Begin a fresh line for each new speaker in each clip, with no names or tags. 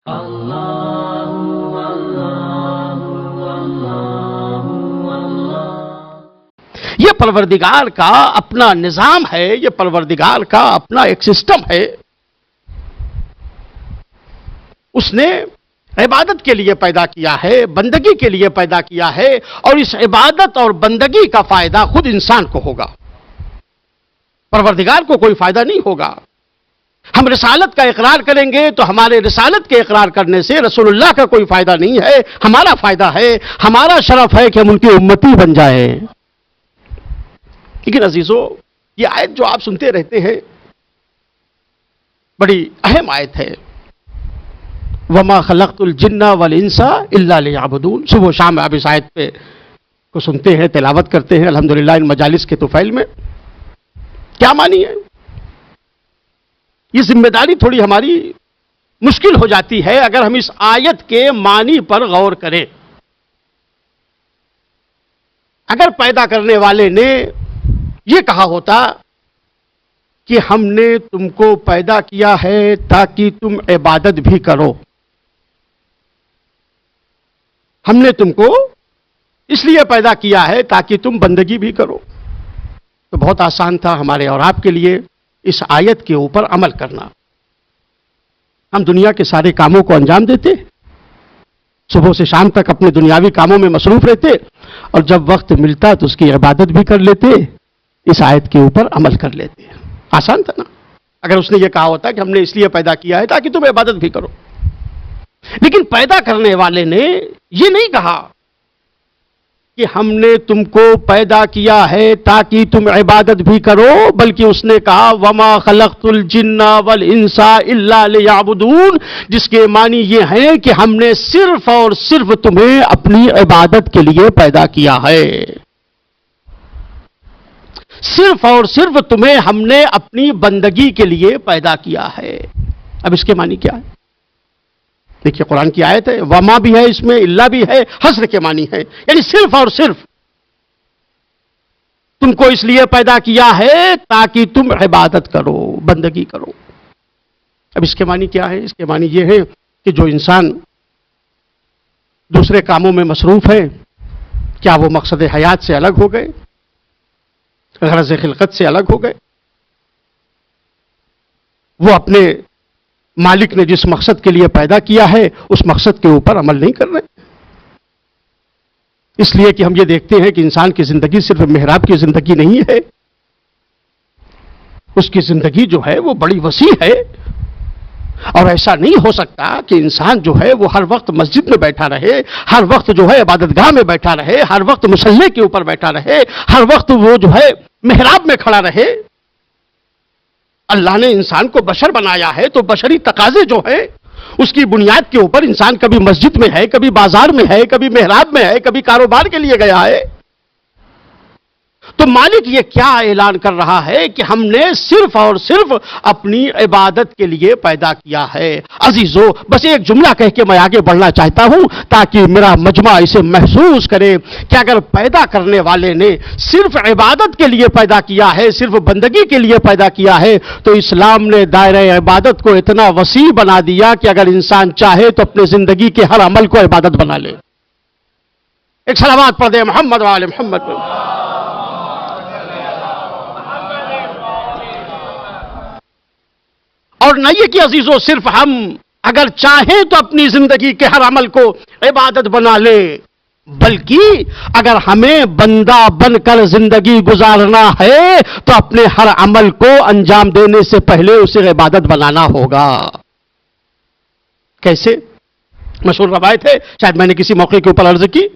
یہ پروردگار کا اپنا نظام ہے، یہ پروردگار کا اپنا ایک سسٹم ہے. اس نے عبادت کے لیے پیدا کیا ہے، بندگی کے لیے پیدا کیا ہے، اور اس عبادت اور بندگی کا فائدہ خود انسان کو ہوگا، پروردگار کو کوئی فائدہ نہیں ہوگا. ہم رسالت کا اقرار کریں گے تو ہمارے رسالت کے اقرار کرنے سے رسول اللہ کا کوئی فائدہ نہیں ہے، ہمارا فائدہ ہے، ہمارا شرف ہے کہ ہم ان کی امتی بن جائیں. لیکن عزیزو، یہ آیت جو آپ سنتے رہتے ہیں بڑی اہم آیت ہے. وَمَا خَلَقْتُ الْجِنَّ وَالْإِنسَ إِلَّا لِيَعْبُدُونَ. صبح و شام آپ اس آیت پہ کو سنتے ہیں، تلاوت کرتے ہیں الحمدللہ ان مجالس کے طفیل میں. کیا معنی ہے؟ یہ ذمہ داری تھوڑی ہماری مشکل ہو جاتی ہے اگر ہم اس آیت کے معنی پر غور کریں. اگر پیدا کرنے والے نے یہ کہا ہوتا کہ ہم نے تم کو پیدا کیا ہے تاکہ تم عبادت بھی کرو، ہم نے تم کو اس لیے پیدا کیا ہے تاکہ تم بندگی بھی کرو، تو بہت آسان تھا ہمارے اور آپ کے لیے اس آیت کے اوپر عمل کرنا. ہم دنیا کے سارے کاموں کو انجام دیتے، صبح سے شام تک اپنے دنیاوی کاموں میں مصروف رہتے، اور جب وقت ملتا تو اس کی عبادت بھی کر لیتے، اس آیت کے اوپر عمل کر لیتے. آسان تھا نا اگر اس نے یہ کہا ہوتا کہ ہم نے اس لیے پیدا کیا ہے تاکہ تم عبادت بھی کرو. لیکن پیدا کرنے والے نے یہ نہیں کہا کہ ہم نے تم کو پیدا کیا ہے تاکہ تم عبادت بھی کرو، بلکہ اس نے کہا وَمَا خَلَقْتُ الْجِنَّ وَالْإِنسَ إِلَّا لِيَعْبُدُونَ، جس کے معنی یہ ہے کہ ہم نے صرف اور صرف تمہیں اپنی عبادت کے لیے پیدا کیا ہے. صرف اور صرف تمہیں ہم نے اپنی بندگی کے لیے پیدا کیا ہے. اب اس کے معنی کیا ہے؟ دیکھیے قرآن کی آیت ہے، وما بھی ہے اس میں، اللہ بھی ہے، حصر کے معنی ہے، یعنی صرف اور صرف تم کو اس لیے پیدا کیا ہے تاکہ تم عبادت کرو، بندگی کرو. اب اس کے معنی کیا ہے؟ اس کے معنی یہ ہے کہ جو انسان دوسرے کاموں میں مصروف ہے، کیا وہ مقصد حیات سے الگ ہو گئے، غرض خلقت سے الگ ہو گئے؟ وہ اپنے مالک نے جس مقصد کے لیے پیدا کیا ہے اس مقصد کے اوپر عمل نہیں کر رہے. اس لیے کہ ہم یہ دیکھتے ہیں کہ انسان کی زندگی صرف محراب کی زندگی نہیں ہے، اس کی زندگی جو ہے وہ بڑی وسیع ہے. اور ایسا نہیں ہو سکتا کہ انسان جو ہے وہ ہر وقت مسجد میں بیٹھا رہے، ہر وقت جو ہے عبادت گاہ میں بیٹھا رہے، ہر وقت مصلی کے اوپر بیٹھا رہے، ہر وقت وہ جو ہے محراب میں کھڑا رہے. اللہ نے انسان کو بشر بنایا ہے تو بشری تقاضے جو ہیں اس کی بنیاد کے اوپر انسان کبھی مسجد میں ہے، کبھی بازار میں ہے، کبھی محراب میں ہے، کبھی کاروبار کے لیے گیا ہے. تو مالک یہ کیا اعلان کر رہا ہے کہ ہم نے صرف اور صرف اپنی عبادت کے لیے پیدا کیا ہے. عزیزو، بس ایک جملہ کہہ کے میں آگے بڑھنا چاہتا ہوں تاکہ میرا مجمع اسے محسوس کرے کہ اگر پیدا کرنے والے نے صرف عبادت کے لیے پیدا کیا ہے، صرف بندگی کے لیے پیدا کیا ہے، تو اسلام نے دائرہ عبادت کو اتنا وسیع بنا دیا کہ اگر انسان چاہے تو اپنے زندگی کے ہر عمل کو عبادت بنا لے. ایک صلوات پڑھ دے محمد و آل محمد. اور نہ یہ کہ عزیزو صرف ہم اگر چاہیں تو اپنی زندگی کے ہر عمل کو عبادت بنا لے، بلکہ اگر ہمیں بندہ بن کر زندگی گزارنا ہے تو اپنے ہر عمل کو انجام دینے سے پہلے اسے عبادت بنانا ہوگا. کیسے؟ مشہور روایت ہے، شاید میں نے کسی موقع کے اوپر عرض کی،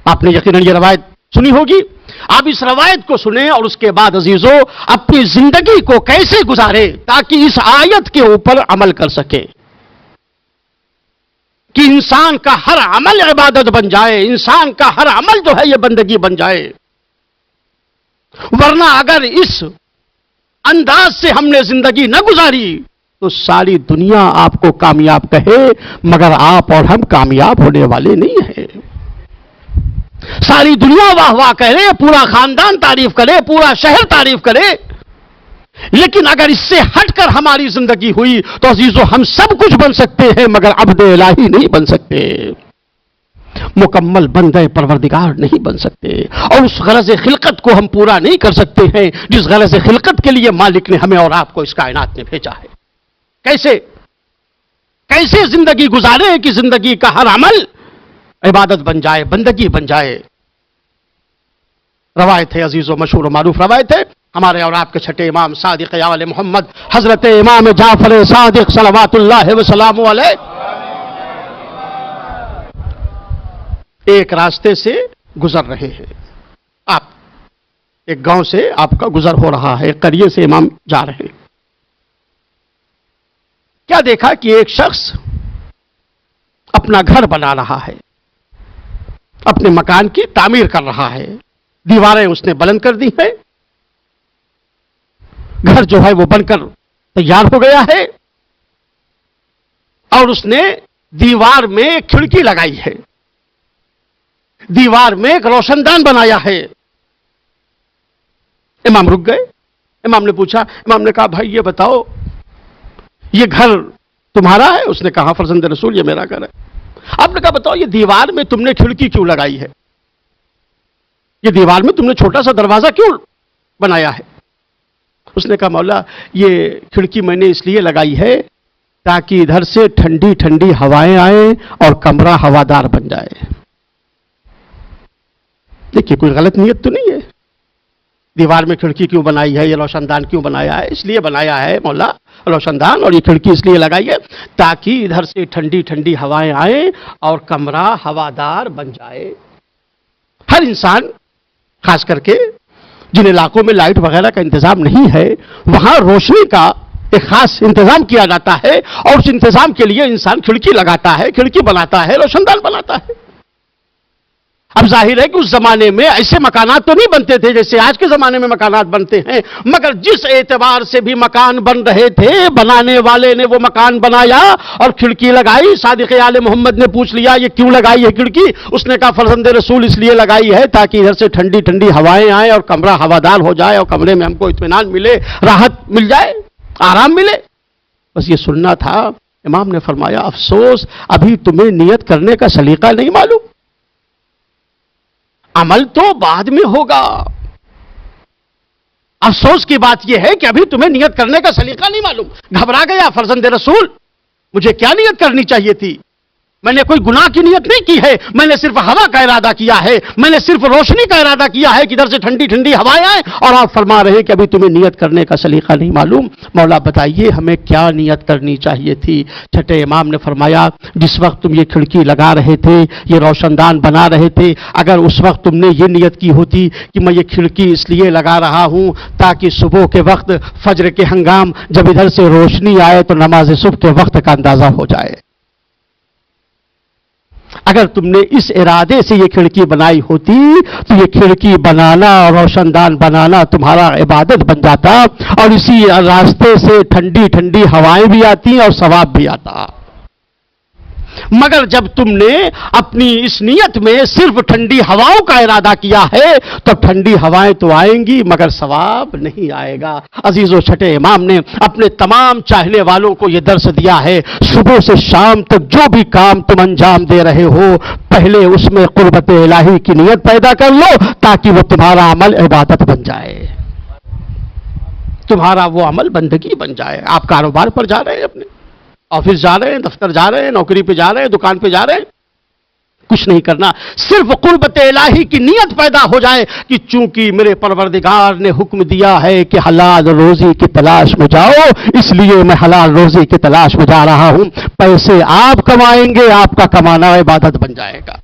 آپ نے یقیناً یہ روایت سنی ہوگی. آپ اس روایت کو سنیں اور اس کے بعد عزیزو اپنی زندگی کو کیسے گزارے تاکہ اس آیت کے اوپر عمل کر سکے کہ انسان کا ہر عمل عبادت بن جائے، انسان کا ہر عمل جو ہے یہ بندگی بن جائے. ورنہ اگر اس انداز سے ہم نے زندگی نہ گزاری تو ساری دنیا آپ کو کامیاب کہے مگر آپ اور ہم کامیاب ہونے والے نہیں ہیں. ساری دنیا واہ واہ کرے، پورا خاندان تعریف کرے، پورا شہر تعریف کرے، لیکن اگر اس سے ہٹ کر ہماری زندگی ہوئی تو عزیزو ہم سب کچھ بن سکتے ہیں مگر عبد الہی نہیں بن سکتے، مکمل بندے پروردگار نہیں بن سکتے، اور اس غرض خلقت کو ہم پورا نہیں کر سکتے ہیں جس غرض خلقت کے لیے مالک نے ہمیں اور آپ کو اس کائنات میں بھیجا ہے۔ کیسے زندگی گزارے کہ زندگی کا ہر عمل عبادت بن جائے، بندگی بن جائے۔ روایت ہے عزیز و مشہور و معروف روایت ہے، ہمارے اور آپ کے چھٹے امام صادق آل محمد حضرت امام جعفر صادق صلوات اللہ وسلام علیہ ایک راستے سے گزر رہے ہیں۔ آپ ایک گاؤں سے آپ کا گزر ہو رہا ہے، ایک قریے سے امام جا رہے ہیں۔ کیا دیکھا کہ ایک شخص اپنا گھر بنا رہا ہے، اپنے مکان کی تعمیر کر رہا ہے، دیواریں اس نے بلند کر دی ہیں، گھر جو ہے وہ بن کر تیار ہو گیا ہے، اور اس نے دیوار میں ایک کھڑکی لگائی ہے، دیوار میں ایک روشن دان بنایا ہے۔ امام رک گئے، امام نے پوچھا، امام نے کہا بھائی یہ بتاؤ یہ گھر تمہارا ہے؟ اس نے کہا فرزند رسول یہ میرا گھر ہے۔ آپ نے کہا بتاؤ یہ دیوار میں تم نے کھڑکی کیوں لگائی ہے؟ یہ دیوار میں تم نے چھوٹا سا دروازہ کیوں بنایا ہے؟ اس نے کہا مولا یہ کھڑکی میں نے اس لیے لگائی ہے تاکہ ادھر سے ٹھنڈی ٹھنڈی ہوائیں آئیں اور کمرہ ہوادار بن جائے۔ دیکھیے کوئی غلط نیت تو نہیں ہے، دیوار میں کھڑکی کیوں بنائی ہے، یہ روشن دان کیوں بنایا ہے؟ اس لیے بنایا ہے مولا روشن دان اور یہ کھڑکی اس لیے لگائی ہے تاکہ ادھر سے ٹھنڈی ٹھنڈی ہوائیں آئیں اور کمرہ ہوادار بن جائے۔ ہر انسان خاص کر کے جن علاقوں میں لائٹ وغیرہ کا انتظام نہیں ہے وہاں روشنی کا ایک خاص انتظام کیا جاتا ہے، اور اس انتظام کے لیے انسان کھڑکی لگاتا ہے، کھڑکی بناتا ہے، روشن دان بناتا ہے۔ اب ظاہر ہے کہ اس زمانے میں ایسے مکانات تو نہیں بنتے تھے جیسے آج کے زمانے میں مکانات بنتے ہیں، مگر جس اعتبار سے بھی مکان بن رہے تھے بنانے والے نے وہ مکان بنایا اور کھڑکی لگائی۔ صادق آل محمد نے پوچھ لیا یہ کیوں لگائی ہے کھڑکی؟ اس نے کہا فرزند رسول اس لیے لگائی ہے تاکہ ادھر سے ٹھنڈی ٹھنڈی ہوائیں آئیں اور کمرہ ہوادار ہو جائے اور کمرے میں ہم کو اطمینان ملے، راحت مل جائے، آرام ملے۔ بس یہ سننا تھا۔ امام نے فرمایا افسوس ابھی تمہیں نیت کرنے کا سلیقہ نہیں معلوم، عمل تو بعد میں ہوگا۔ افسوس کی بات یہ ہے کہ ابھی تمہیں نیت کرنے کا سلیقہ نہیں معلوم۔ گھبرا گیا فرزند رسول، مجھے کیا نیت کرنی چاہیے تھی؟ میں نے کوئی گناہ کی نیت نہیں کی ہے، میں نے صرف ہوا کا ارادہ کیا ہے، میں نے صرف روشنی کا ارادہ کیا ہے کہ ادھر سے ٹھنڈی ٹھنڈی ہوائیں آئیں، اور آپ فرما رہے ہیں کہ ابھی تمہیں نیت کرنے کا سلیقہ نہیں معلوم۔ مولا بتائیے ہمیں کیا نیت کرنی چاہیے تھی؟ چھٹے امام نے فرمایا جس وقت تم یہ کھڑکی لگا رہے تھے، یہ روشن دان بنا رہے تھے، اگر اس وقت تم نے یہ نیت کی ہوتی کہ میں یہ کھڑکی اس لیے لگا رہا ہوں تاکہ صبح کے وقت فجر کے ہنگام جب ادھر سے روشنی آئے تو نماز صبح کے وقت کا اندازہ ہو جائے، اگر تم نے اس ارادے سے یہ کھڑکی بنائی ہوتی تو یہ کھڑکی بنانا اور روشن دان بنانا تمہارا عبادت بن جاتا، اور اسی راستے سے ٹھنڈی ٹھنڈی ہوائیں بھی آتی اور ثواب بھی آتا۔ مگر جب تم نے اپنی اس نیت میں صرف ٹھنڈی ہواؤں کا ارادہ کیا ہے تو ٹھنڈی ہوائیں تو آئیں گی مگر ثواب نہیں آئے گا۔ عزیزو چھٹے امام نے اپنے تمام چاہنے والوں کو یہ درس دیا ہے، صبح سے شام تک جو بھی کام تم انجام دے رہے ہو پہلے اس میں قربت الہی کی نیت پیدا کر لو تاکہ وہ تمہارا عمل عبادت بن جائے، تمہارا وہ عمل بندگی بن جائے۔ آپ کاروبار پر جا رہے ہیں، اپنے آفس جا رہے ہیں، دفتر جا رہے ہیں، نوکری پہ جا رہے ہیں، دکان پہ جا رہے ہیں، کچھ نہیں کرنا، صرف قربت الہی کی نیت پیدا ہو جائے کہ چونکہ میرے پروردگار نے حکم دیا ہے کہ حلال روزی کی تلاش میں جاؤ، اس لیے میں حلال روزی کی تلاش میں جا رہا ہوں۔ پیسے آپ کمائیں گے، آپ کا کمانا عبادت بن جائے گا۔